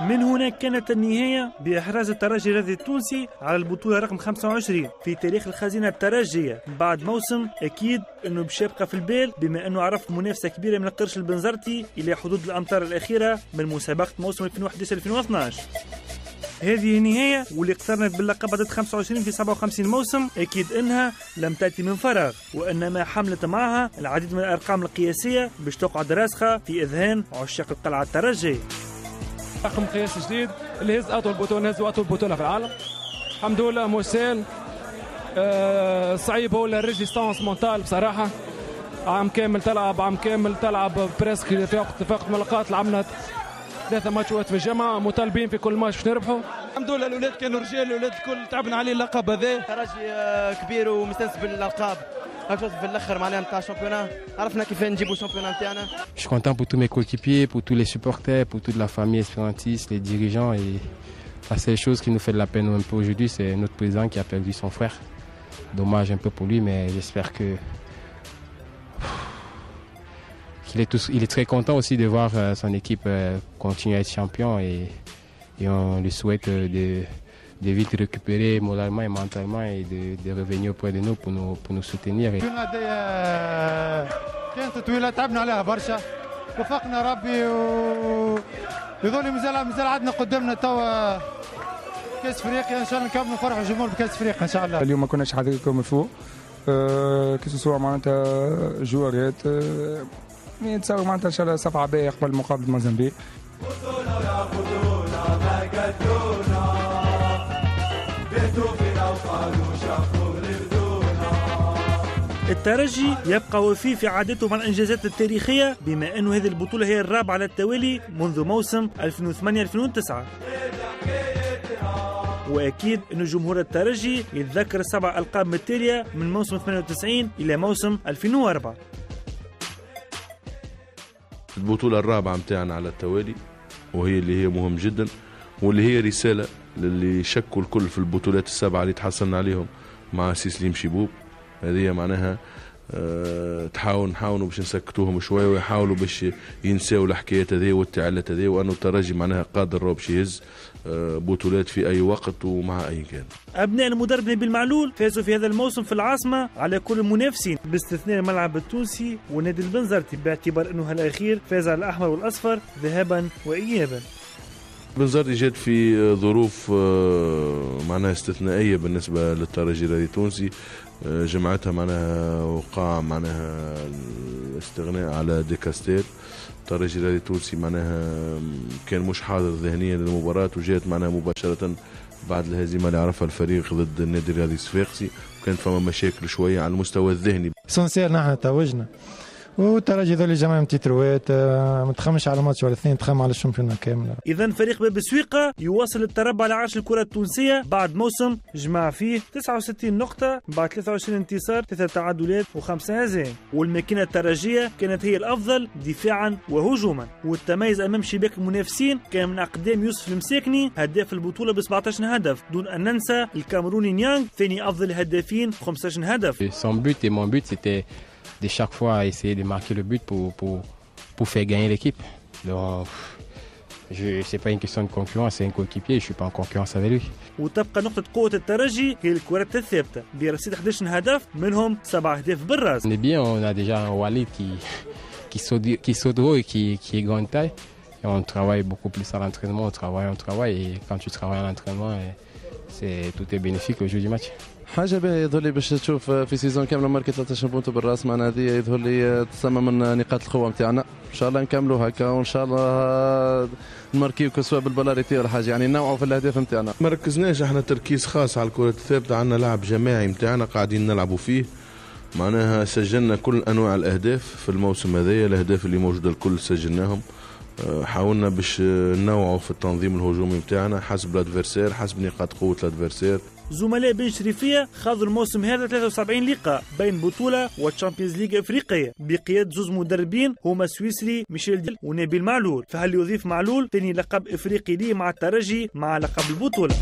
من هنا كانت النهاية بإحراز الترجي الرياضي التونسي على البطولة رقم 25 في تاريخ الخزينة الترجية بعد موسم أكيد أنه باش يبقى في البال، بما أنه عرف منافسة كبيرة من القرش البنزرتي إلى حدود الأمتار الأخيرة من مسابقة موسم 2011-2012. هذه النهاية واللي اقترنت باللقب عدد 25 في 57 موسم أكيد أنها لم تأتي من فراغ، وإنما حملت معها العديد من الأرقام القياسية باش تقعد راسخة في إذهان عشاق القلعة الترجية. رقم قياسي جديد اللي هز أطول بطولة، نهزوا أطول بطولة في العالم الحمد لله. موسال صعيب هو الريزيستانس مونتال بصراحة. عام كامل تلعب بريسك في وقت من الأوقات لعبنا 3 ماتشات في الجامعة، مطالبين في كل ماتش باش نربحوا. الحمد لله الأولاد كانوا رجال، الأولاد الكل تعبنا عليه اللقب هذا. ترجي كبير ومستانس بالألقاب. في الاخر معناها نتاع الشامبيونات عرفنا كيف نجيبوا الشامبيونات نتاعنا. Je suis content pour tous mes coéquipiers, pour tous les supporters, pour toute la famille espérantiste, les dirigeants, et la seule chose qui nous fait de la peine un peu aujourd'hui, c'est notre président qui a perdu son frère. Dommage un peu pour lui, mais j'espère que il est très content aussi de voir son équipe continuer à être champion, et on lui souhaite de vite récupérer moralement et mentalement et de revenir auprès de nous pour nous soutenir. كانت طويلة تعبنا عليها برشا، وفقنا ربي ويظل مازال عندنا قدامنا توا كاس افريقيا ان شاء الله نكملوا نفرحوا الجمهور بكاس افريقيا ان شاء الله. اليوم ما كناش حاضرين كوم فوق كيسوا معناتها جوارات نتصور معناتها ان شاء الله صفعه باهيه قبل مقابله موزمبيق. الترجي يبقى وفي في عادته مع الانجازات التاريخيه، بما انه هذه البطوله هي الرابعه على التوالي منذ موسم 2008-2009. واكيد انه جمهور الترجي يتذكر 7 ألقاب متتاليه من موسم 98 الى موسم 2004. البطوله الرابعه متاعنا على التوالي، وهي اللي هي مهم جدا، واللي هي رساله للي شكوا الكل في البطولات السبعه اللي تحصلنا عليهم مع سيسليم شيبوب. هذه معناها نحاولوا باش نسكتوهم شويه ويحاولوا باش ينساو الحكايات هذه والتعلات هذه، وانه الترجي معناها قادر باش يهز بطولات في اي وقت ومع اي كان. ابناء المدرب نبيل معلول فازوا في هذا الموسم في العاصمه على كل المنافسين باستثناء الملعب التونسي ونادي البنزرتي، باعتبار انه الاخير فاز على الاحمر والاصفر ذهابا وايابا. بنزرتي جات في ظروف معناها استثنائيه بالنسبه للترجي الرياضي التونسي، جمعتها معناها وقع معناها الاستغناء على ديكاستير. الترجي الرياضي التونسي معناها كان مش حاضر ذهنيا للمباراة، وجات معناها مباشرة بعد الهزيمة اللي عرفها الفريق ضد النادي الرياضي الصفاقسي، وكانت فما مشاكل شوية على المستوى الذهني. سونسير نحن توجنا، والترجي ذولي جماعة تيتروات ما تخمش على ماتش ولا اثنين، تخم على الشامبيون كامل. إذا فريق باب سويقة يواصل التربع على عرش الكرة التونسية بعد موسم جمع فيه 69 نقطة بعد 23 انتصار 3 تعادلات و5 هزائم، والماكينة الترجية كانت هي الأفضل دفاعا وهجوما، والتميز أمام شباك المنافسين كان من أقدام يوسف المساكني هداف البطولة ب 17 هدف، دون أن ننسى الكاميروني نيانغ ثاني أفضل الهدافين ب 15 هدف. Son but et mon but c'était de chaque fois essayer de marquer le but pour faire gagner l'équipe. Donc, c'est pas une question de concurrence, c'est un coéquipier, je suis pas en concurrence avec lui. وتبقى نقطة قوة الترجي هي الكرات الثابتة برصيد 11 هدف، منهم 7 أهداف بالراس. On est bien, on a déjà un Walid qui saute haut et qui est grande taille. Et on travaille beaucoup plus à l'entraînement, on travaille, et quand tu travailles à l'entraînement, tout est bénéfique au jeu du match. حاجه باهيه يظهر لي باش تشوف في سيزون كامله ماركه 13 بونتو بالراس، معناها هذه يظهر لي تسمى من نقاط القوه نتاعنا. ان شاء الله نكملوا هكا، وان شاء الله نماركيو كسوا بالبلاريتي ولا حاجه، يعني نوعوا في الاهداف نتاعنا. ما ركزناش احنا تركيز خاص على الكره الثابته، عندنا لعب جماعي نتاعنا قاعدين نلعبوا فيه، معناها سجلنا كل انواع الاهداف في الموسم هذايا، الاهداف اللي موجوده الكل سجلناهم. حاولنا باش ننوعوا في التنظيم الهجومي نتاعنا حسب الادفيرسير، حسب نقاط قوه الادفيرسير. زملاء بن شريفية خاضوا الموسم هذا 73 لقاء بين بطولة والتشامبيونز ليج افريقية بقيادة زوز مدربين هما السويسري ميشيل ديل ونبيل معلول، فهل يضيف معلول ثاني لقب افريقي ليه مع الترجي مع لقب البطولة.